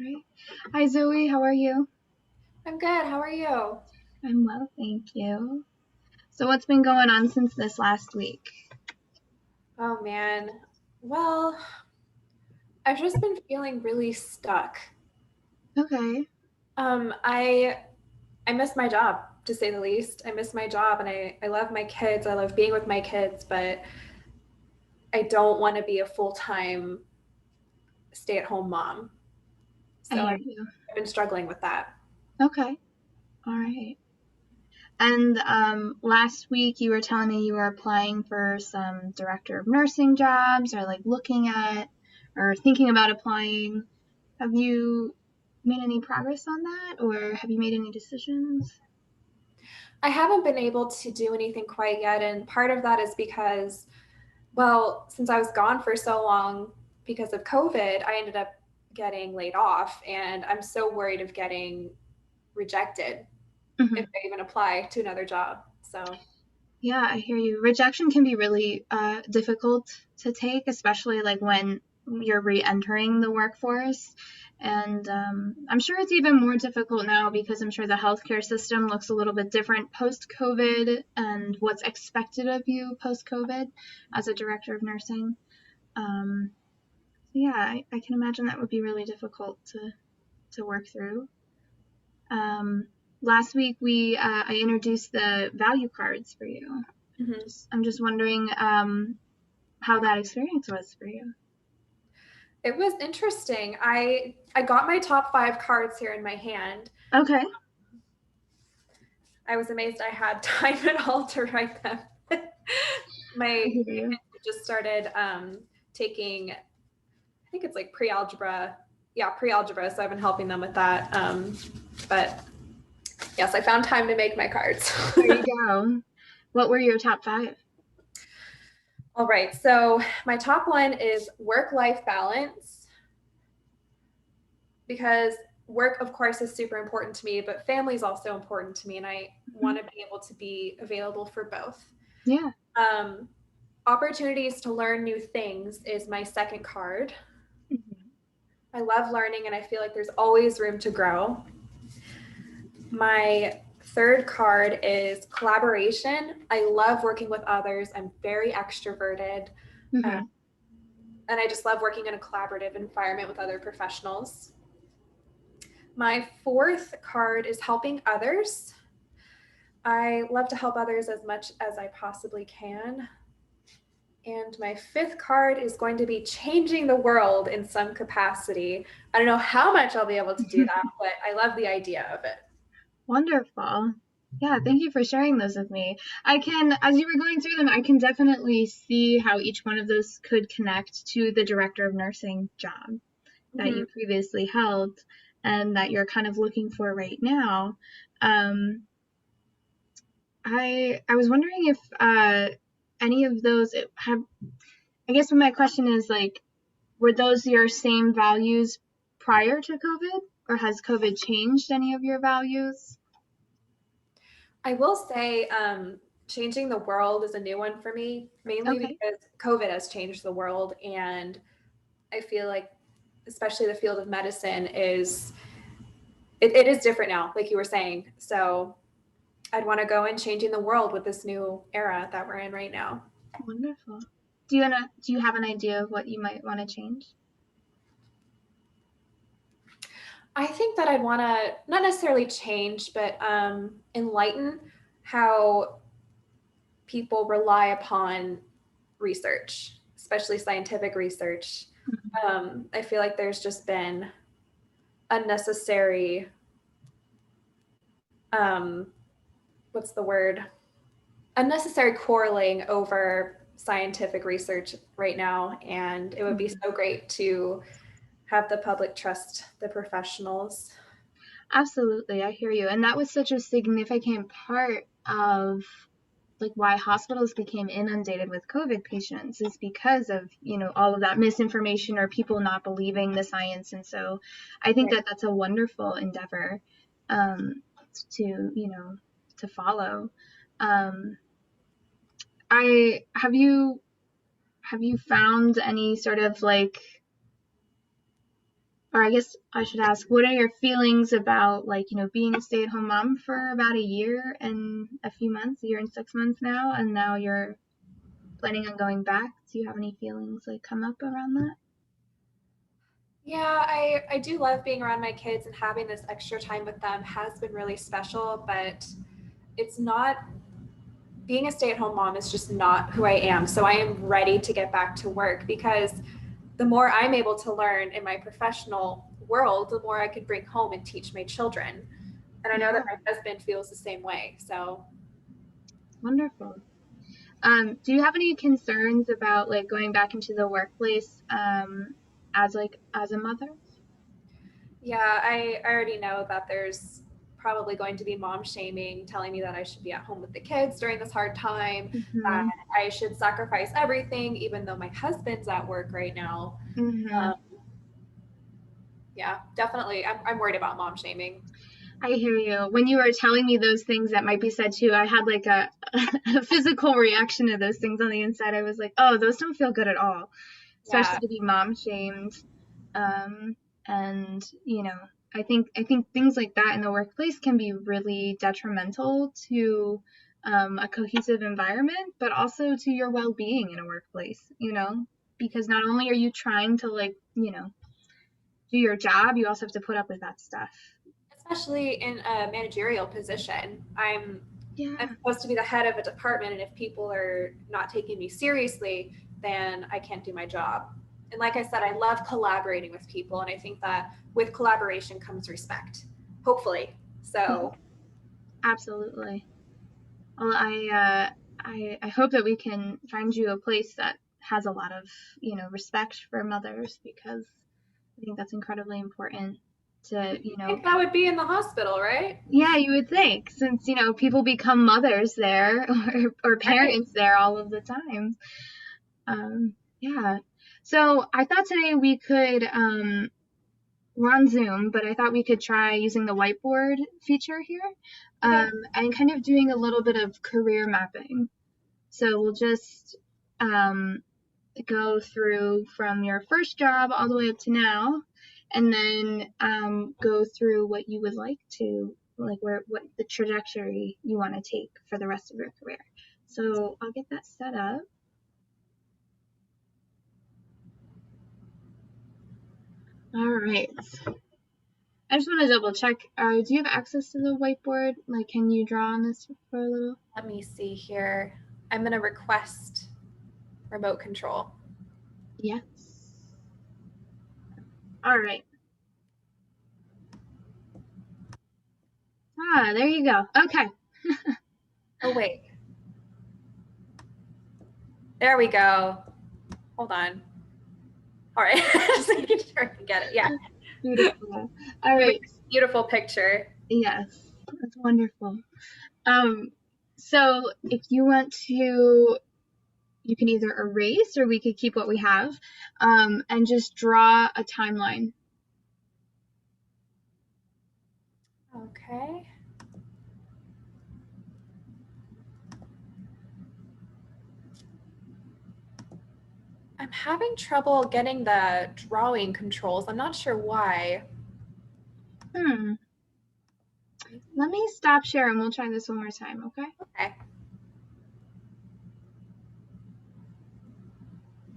Right. Hi, Zoe. How are you? I'm good. How are you? I'm well, thank you. So, what's been going on since this last week? Oh man. Well, I've just been feeling really stuck. Okay. I miss my job, to say the least. I miss my job and I love my kids. I love being with my kids, but I don't want to be a full-time stay-at-home mom. I So hear I've, you. I've been struggling with that. Okay. All right. And last week you were telling me you were applying for some director of nursing jobs or like looking at or thinking about applying. Have you made any progress on that or have you made any decisions? I haven't been able to do anything quite yet, and part of that is because, well, since I was gone for so long because of COVID, I ended up getting laid off, and I'm so worried of getting rejected if Hmm. they even apply to another job. So, Yeah, I hear you. Rejection can be really difficult to take, especially like when you're re-entering the workforce. And I'm sure it's even more difficult now because I'm sure the healthcare system looks a little bit different post-COVID and what's expected of you post-COVID as a director of nursing. Um, so yeah, I can imagine that would be really difficult to work through. Um, Last week I introduced the value cards for you. mhm. I'm just wondering how that experience was for you. It was interesting. I got my top 5 cards here in my hand. Okay. I was amazed I had time at all to write them. I My hear you. kids just started taking, I think it's like pre-algebra. Yeah, pre-algebra. So I've been helping them with that. But yes, I found time to make my cards. There you go. What were your top five? All right. So my top one is work-life balance, because work, of course, is super important to me, but family is also important to me, and I Mhm. want to be able to be available for both. Yeah. Um, Opportunities to learn new things is my second card. Mhm. I love learning, and I feel like there's always room to grow. My third card is collaboration. I love working with others. I'm very extroverted, uh, Mhm. and I just love working in a collaborative environment with other professionals. My fourth card is helping others. I love to help others as much as I possibly can. And my fifth card is going to be changing the world in some capacity. I don't know how much I'll be able to do that, but I love the idea of it. Wonderful. Yeah, thank you for sharing those with me. As you were going through them, I can definitely see how each one of those could connect to the director of nursing job that Mm-hmm. you previously held and that you're kind of looking for right now. Um, I was wondering if any of those have. I guess my question is like, were those your same values prior to COVID, or has COVID changed any of your values? I will say, changing the world is a new one for me, mainly Okay. because COVID has changed the world. And I feel like, especially the field of medicine, it is different now, like you were saying. So I'd want to go in changing the world with this new era that we're in right now. Wonderful. Do you have an idea of what you might want to change? I think that I'd want to not necessarily change, but enlighten how people rely upon research, especially scientific research. I feel like there's just been unnecessary, um, what's the word? Unnecessary quarreling over scientific research right now. And it would be Mhm. so great to have the public trust the professionals. Absolutely, I hear you. And that was such a significant part of like why hospitals became inundated with COVID patients is because of, all of that misinformation or people not believing the science. And so I think Right. that that's a wonderful endeavor um, to follow. Um, I have you found any sort of like or I guess I should ask, what are your feelings about like, being a stay-at-home mom for about a year and a few months, a year and 6 months now, and now you're planning on going back? Do you have any feelings like come up around that? Yeah, I do love being around my kids, and having this extra time with them has been really special, but it's not, being a stay-at-home mom is just not who I am. So I am ready to get back to work, because the more I'm able to learn in my professional world, the more I could bring home and teach my children. And I know Yeah, that my husband feels the same way. So wonderful. Do you have any concerns about like going back into the workplace as a mother? yeah, I already know that there's probably going to be mom shaming, telling me that I should be at home with the kids during this hard time, that Mm-hmm. I should sacrifice everything, even though my husband's at work right now. Mm-hmm. Um, yeah, definitely. I'm worried about mom shaming. I hear you. When you were telling me those things that might be said too, I had like a physical reaction to those things on the inside. I was like, oh, those don't feel good at all, Yeah. especially to be mom shamed. Um, and I think things like that in the workplace can be really detrimental to a cohesive environment, but also to your well-being in a workplace. Because not only are you trying to like do your job, you also have to put up with that stuff. Especially in a managerial position. I'm Yeah. supposed to be the head of a department, and if people are not taking me seriously, then I can't do my job. And like I said, I love collaborating with people, and I think that with collaboration comes respect, hopefully. So Absolutely. Well, I hope that we can find you a place that has a lot of respect for mothers, because I think that's incredibly important to I think that would be in the hospital, right? yeah, you would think, since people become mothers there or Right. parents there all of the time. Yeah. So I thought today we could we're on Zoom, but I thought we could try using the whiteboard feature here, Okay. and kind of doing a little bit of career mapping. So we'll just um, go through from your first job all the way up to now, and then go through what you would like to, like what the trajectory you want to take for the rest of your career. So I'll get that set up. All right. I just want to double check. Do you have access to the whiteboard? Like, can you draw on this for a little? Let me see here. I'm going to request remote control. Yes. All right. Ah, there you go. Okay. Oh, wait. There we go. Hold on. All right. Just making sure I can get it. Yeah. Beautiful. All We have right. a beautiful picture. Yes, that's wonderful. Um, so if you want to, you can either erase or we could keep what we have, and just draw a timeline. Okay. I'm having trouble getting the drawing controls. I'm not sure why. Hmm. Let me stop share and we'll try this one more time, okay? Okay.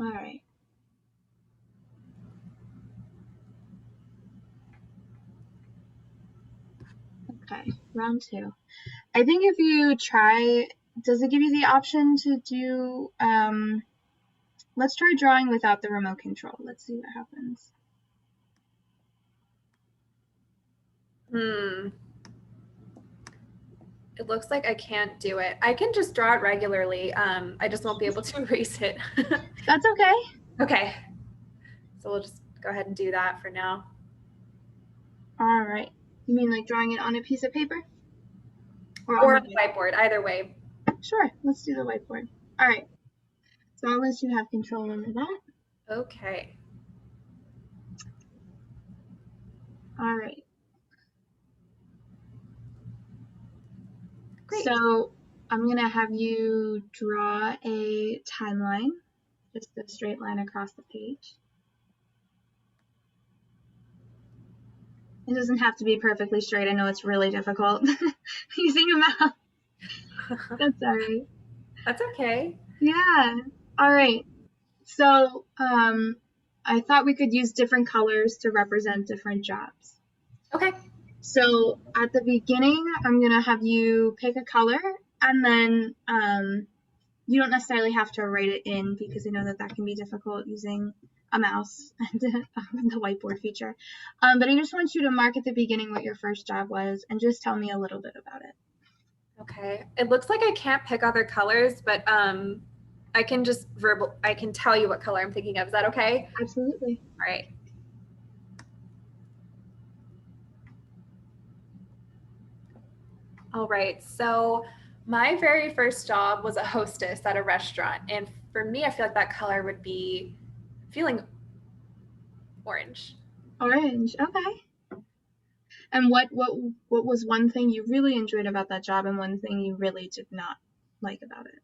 All right. Okay, round two. I think if you try, does it give you the option to do, let's try drawing without the remote control. Let's see what happens. Hmm. It looks like I can't do it. I can just draw it regularly. I just won't be able to erase it. That's okay. Okay. So we'll just go ahead and do that for now. All right. You mean like drawing it on a piece of paper? Or on Or the on the whiteboard, either way. Sure, let's do the whiteboard. All right, so I'll let you have control over that. Okay. All right. Great. So I'm gonna have you draw a timeline, just a straight line across the page. It doesn't have to be perfectly straight. I know it's really difficult using a mouse. That's all right. That's okay. Yeah. All right. So, I thought we could use different colors to represent different jobs. Okay. So at the beginning, I'm gonna have you pick a color, and then you don't necessarily have to write it in because I know that that can be difficult using a mouse and the whiteboard feature. But I just want you to mark at the beginning what your first job was and just tell me a little bit about it. Okay. It looks like I can't pick other colors, but I can just I can tell you what color I'm thinking of. Is that okay? Absolutely. All right. All right. So my very first job was a hostess at a restaurant. And for me, I feel like that color would be feeling orange. Orange. Okay. And what was one thing you really enjoyed about that job and one thing you really did not like about it?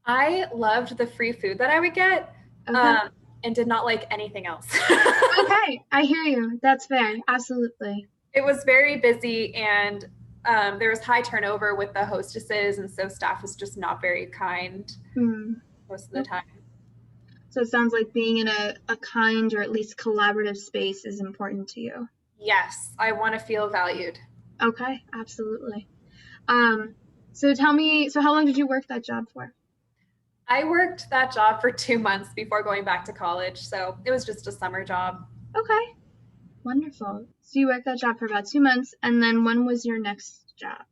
I loved the free food that I would get. Okay. And did not like anything else. Okay, I hear you. That's fair. Absolutely. It was very busy, and there was high turnover with the hostesses, and so staff was just not very kind most of the time. So it sounds like being in a kind or at least collaborative space is important to you. Yes, I want to feel valued. Okay, absolutely. So tell me, so how long did you work that job for? I worked that job for 2 months before going back to college, so it was just a summer job. Okay, wonderful. So you worked that job for about 2 months, and then when was your next job?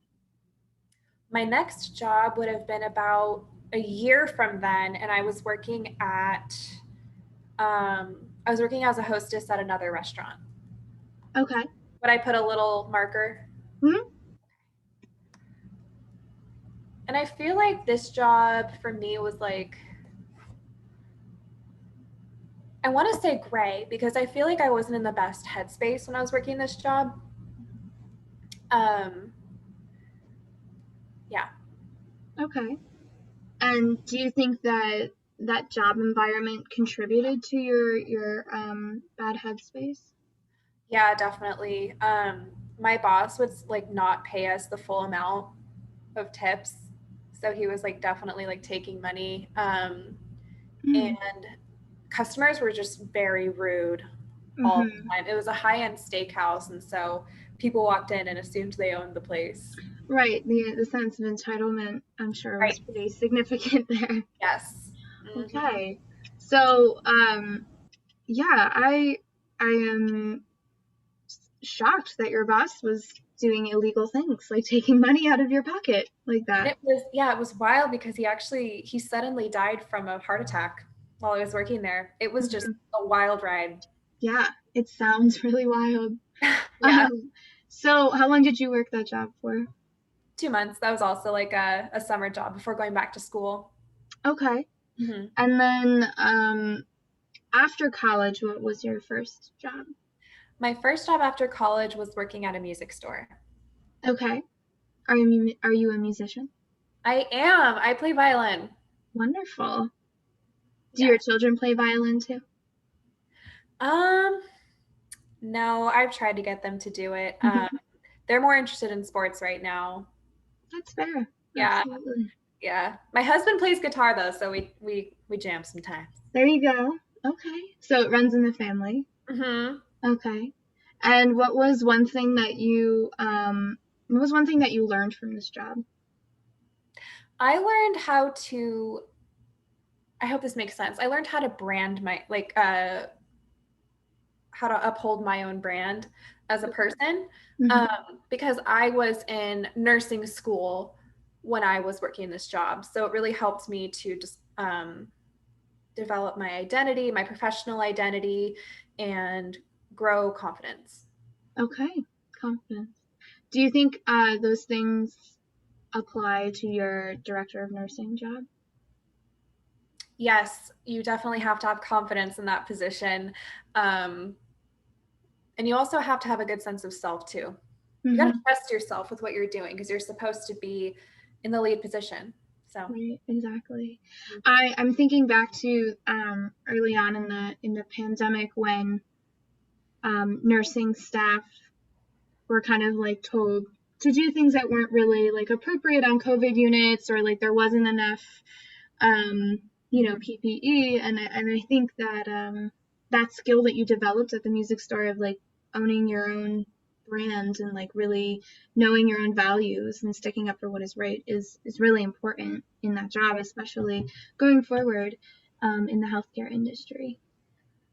My next job would have been about a year from then, and I was working as a hostess at another restaurant. Okay. Would I put a little marker? Mm-hmm. And I feel like this job for me was like, I want to say gray because I feel like I wasn't in the best headspace when I was working this job. Yeah. Okay. And do you think that that job environment contributed to your bad headspace? Yeah, definitely. My boss would like not pay us the full amount of tips. So he was like definitely like taking money. And customers were just very rude all the time. It was a high-end steakhouse, and so people walked in and assumed they owned the place. Right. The sense of entitlement, I'm sure, was pretty significant there. Yes. Mm-hmm. Okay. So, yeah, I am shocked that your boss was doing illegal things, like taking money out of your pocket like that. And it was wild because he suddenly died from a heart attack while I was working there. It was just a wild ride. Yeah, it sounds really wild. Yeah. So how long did you work that job for? 2 months. That was also like a summer job before going back to school. Okay. Mm-hmm. And then after college, what was your first job? My first job after college was working at a music store. Okay. Are you a musician? I am. I play violin. Wonderful. Do your children play violin too? No, I've tried to get them to do it. They're more interested in sports right now. That's fair. Yeah. Absolutely. Yeah. My husband plays guitar though, so we jam sometimes. There you go. Okay. So it runs in the family. Mm-hmm. Okay. And what was one thing that you learned from this job? I learned how to, I hope this makes sense. I learned how to brand how to uphold my own brand as a person. Because I was in nursing school when I was working this job. So it really helped me to just develop my identity, my professional identity, and grow confidence. Okay, confidence. Do you think those things apply to your director of nursing job? Yes, you definitely have to have confidence in that position. And you also have to have a good sense of self too. You got to trust yourself with what you're doing because you're supposed to be in the lead position. So right, exactly. I'm thinking back to early on in the pandemic when nursing staff were kind of like told to do things that weren't really like appropriate on COVID units, or like there wasn't enough, PPE. And I think that that skill that you developed at the music store of like owning your own brand and like really knowing your own values and sticking up for what is right is really important in that job, especially going forward in the healthcare industry.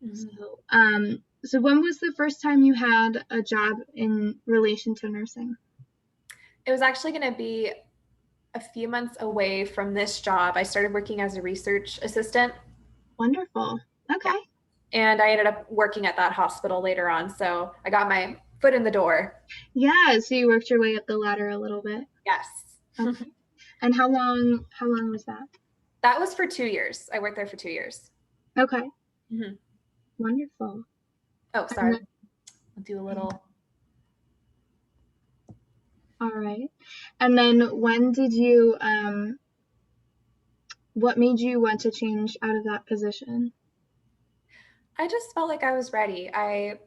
Mm-hmm. So when was the first time you had a job in relation to nursing? It was actually going to be a few months away from this job. I started working as a research assistant. Wonderful. Okay. Yeah. And I ended up working at that hospital later on. So I got my foot in the door. Yeah. So you worked your way up the ladder a little bit. Yes. Okay. And how long was that? That was for 2 years. I worked there for 2 years. Okay. Mm-hmm. Wonderful. Oh, sorry. I'll do a little. All right. And then when did you, what made you want to change out of that position? I just felt like I was ready. I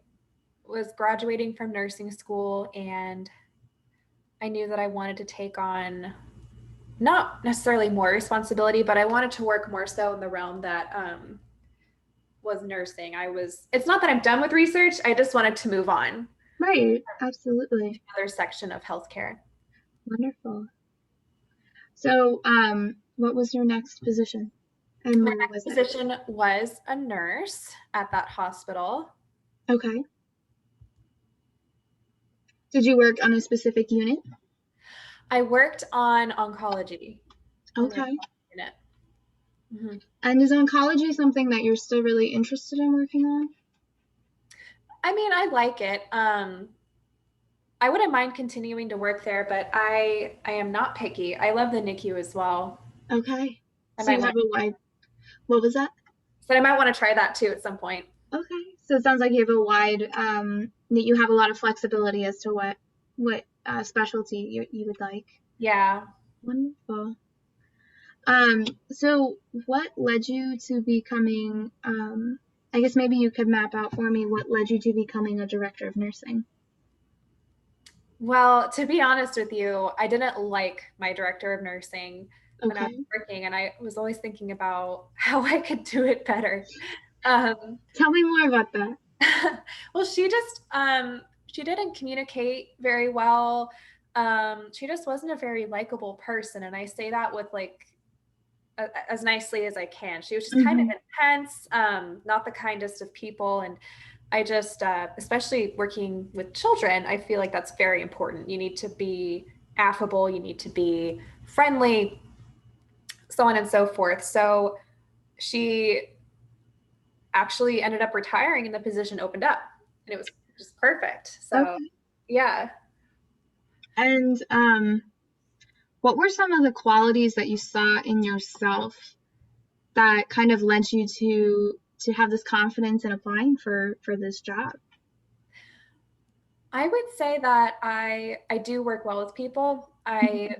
was graduating from nursing school and I knew that I wanted to take on not necessarily more responsibility, but I wanted to work more so in the realm that was nursing. It's not that I'm done with research. I just wanted to move on. Right. Absolutely. Another section of healthcare. Wonderful. So, what was your next position? And my next position was a nurse at that hospital. Okay. Did you work on a specific unit? I worked on oncology. Okay. Mm-hmm. And is oncology something that you're still really interested in working on? I mean, I like it. I wouldn't mind continuing to work there, but I am not picky. I love the NICU as well. Okay. So you have a wide, what was that? So I might want to try that too at some point. Okay. So it sounds like you have a wide, that you have a lot of flexibility as to what specialty you would like. Yeah. Wonderful. So what led you to becoming, I guess maybe you could map out for me what led you to becoming a director of nursing? Well, to be honest with you, I didn't like my director of nursing when I was working, and I was always thinking about how I could do it better. Tell me more about that. Well, she didn't communicate very well. She just wasn't a very likable person, and I say that with like as nicely as I can. She was just kind of intense, not the kindest of people, and I just, especially working with children, I feel like that's very important. You need to be affable, you need to be friendly, so on and so forth. So she actually ended up retiring and the position opened up, and it was just perfect. So, yeah. And what were some of the qualities that you saw in yourself that kind of led you to have this confidence in applying for this job? I would say that I do work well with people. I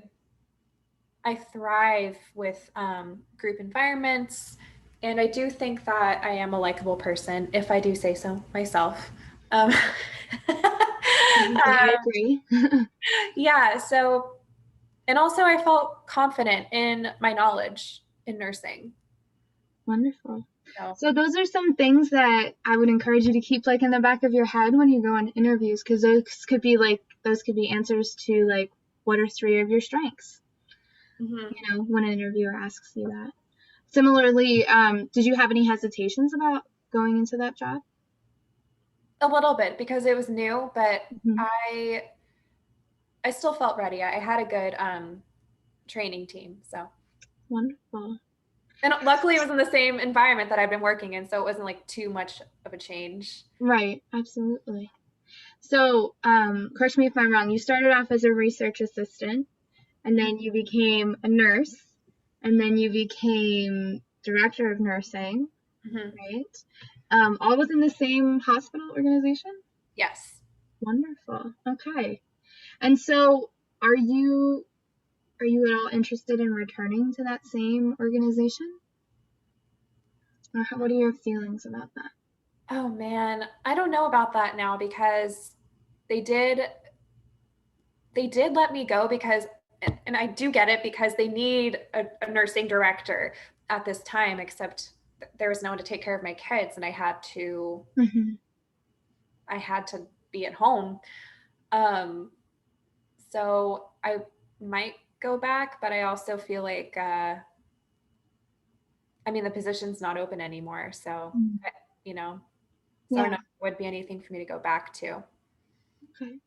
thrive with group environments, and I do think that I am a likable person, if I do say so myself. I agree. Yeah. So, and also I felt confident in my knowledge in nursing. Wonderful. So those are some things that I would encourage you to keep like in the back of your head when you go on interviews, because those could be answers to like, what are 3 of your strengths? When an interviewer asks you that. Similarly, did you have any hesitations about going into that job? A little bit, because it was new, but I still felt ready. I had a good training team, so. Wonderful. And luckily it was in the same environment that I've been working in, so it wasn't like too much of a change. Right, absolutely. So, correct me if I'm wrong, you started off as a research assistant, and then you became a nurse, and then you became director of nursing, right? All within the same hospital organization? Yes. Wonderful. Okay. And so are you at all interested in returning to that same organization? Or what are your feelings about that? Oh man, I don't know about that now, because they did they did let me go because, and I do get it, because they need a nursing director at this time, except there was no one to take care of my kids, and Hmm. I had to be at home. Um, so I might go back, but I also feel like, I mean, the position's not open anymore. So, you know, so I don't Yeah. know if there would be anything for me to go back to. Okay.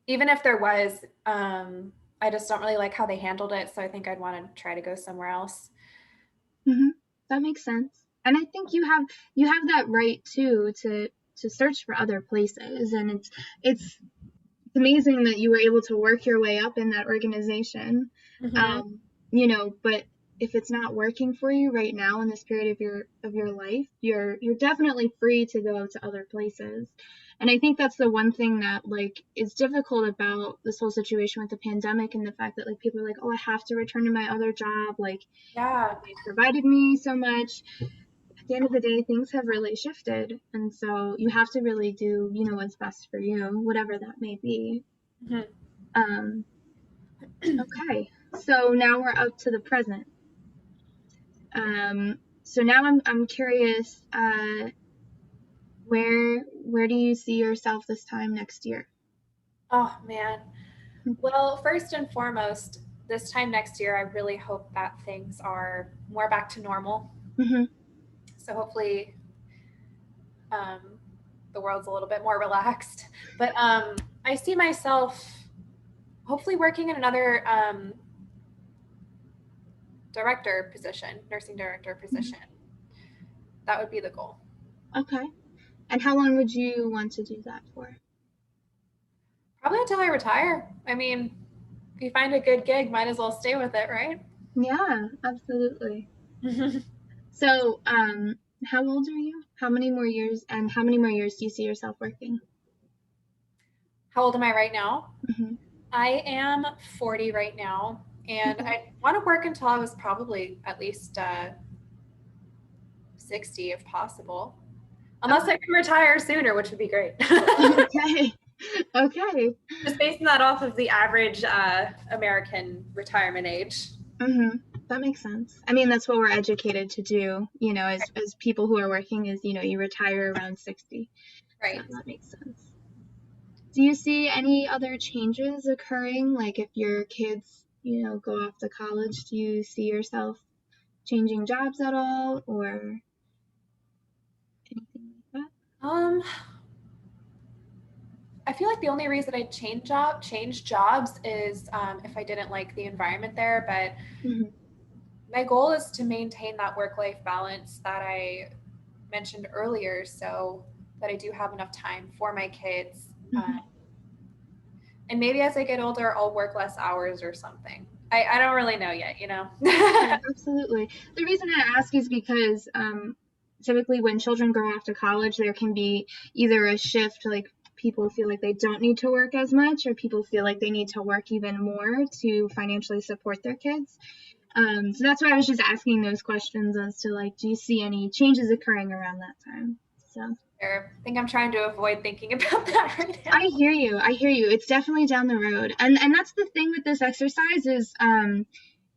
Even if there was, I just don't really like how they handled it. So I think I'd want to try to go somewhere else. Hmm. That makes sense. And I think you have that right too to search for other places. And it's amazing that you were able to work your way up in that organization. Hmm. Um, but if it's not working for you right now in this period of your life, you're definitely free to go to other places. And I think that's the one thing that like is difficult about this whole situation with the pandemic and the fact that like people are like, oh, I have to return to my other job, like Yeah. they provided me so much. At the end of the day, things have really shifted, and so you have to really do what's best for you, whatever that may be. Hmm. um, okay, so now we're up to the present. So now I'm curious, where do you see yourself this time next year? Oh, man. Well, first and foremost, this time next year, I really hope that things are more back to normal. Hmm. So hopefully, um, the world's a little bit more relaxed. But I see myself hopefully working in another director position, nursing director position. That would be the goal. Okay, and how long would you want to do that for? Probably until I retire. I mean, if you find a good gig, might as well stay with it, right? Yeah, absolutely. So, how old are you? How many more years do you see yourself working? How old am I right now? Hmm. I am 40 right now, and Okay. I want to work until I was probably at least 60 if possible. Unless I Okay. can retire sooner, which would be great. Okay. Okay. Just basing that off of the average American retirement age. Hmm. That makes sense. I mean, that's what we're educated to do, as people who are working is, you retire around 60. So Right. that makes sense. Do you see any other changes occurring? Like if your kids, go off to college, do you see yourself changing jobs at all or anything like Um, I feel like the only reason I'd change jobs is if I didn't like the environment there. But that? Hmm. my goal is to maintain that work-life balance that I mentioned earlier, so that I do have enough time for my kids. Hmm. And maybe as I get older, I'll work less hours or something. I don't really know yet, you know? Yeah, absolutely. The reason I ask is because typically when children go off to college, there can be either a shift, like people feel like they don't need to work as much, or people feel like they need to work even more to financially support their kids. So that's why I was just asking those questions as to like, do you see any changes occurring around that time? So I think I'm trying to avoid thinking about that right I now. hear you. I hear you. It's definitely down the road, and that's the thing with this exercise is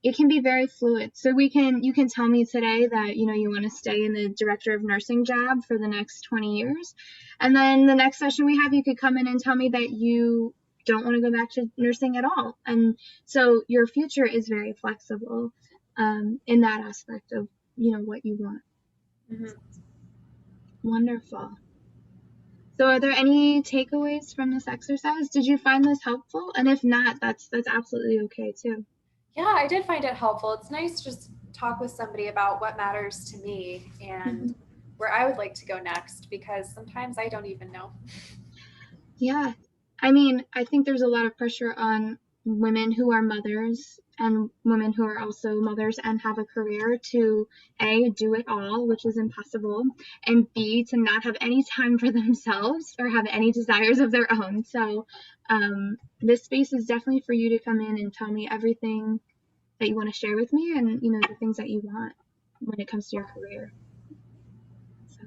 it can be very fluid. So you can tell me today that you want to stay in the director of nursing job for the next 20 years, and then the next session we have, you could come in and tell me that you don't want to go back to nursing at all. And so your future is very flexible in that aspect of what you want. Mm-hmm. Wonderful. So are there any takeaways from this exercise? Did you find this helpful? And if not, that's absolutely okay too. Yeah, I did find it helpful. It's nice to just talk with somebody about what matters to me and Mhm. where I would like to go next, because sometimes I don't even know. Yeah. I mean, I think there's a lot of pressure on women who are mothers and women who are also mothers and have a career to A, do it all, which is impossible, and B, to not have any time for themselves or have any desires of their own. So, this space is definitely for you to come in and tell me everything that you want to share with me and, the things that you want when it comes to your career. So,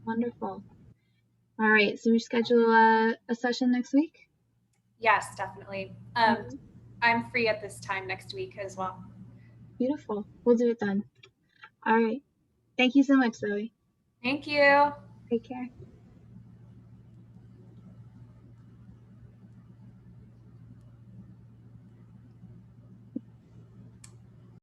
wonderful. All right. So, we schedule a session next week. Yes, definitely. Right. I'm free at this time next week as well. Beautiful. We'll do it then. All right. Thank you so much, Zoe. Thank you. Take care.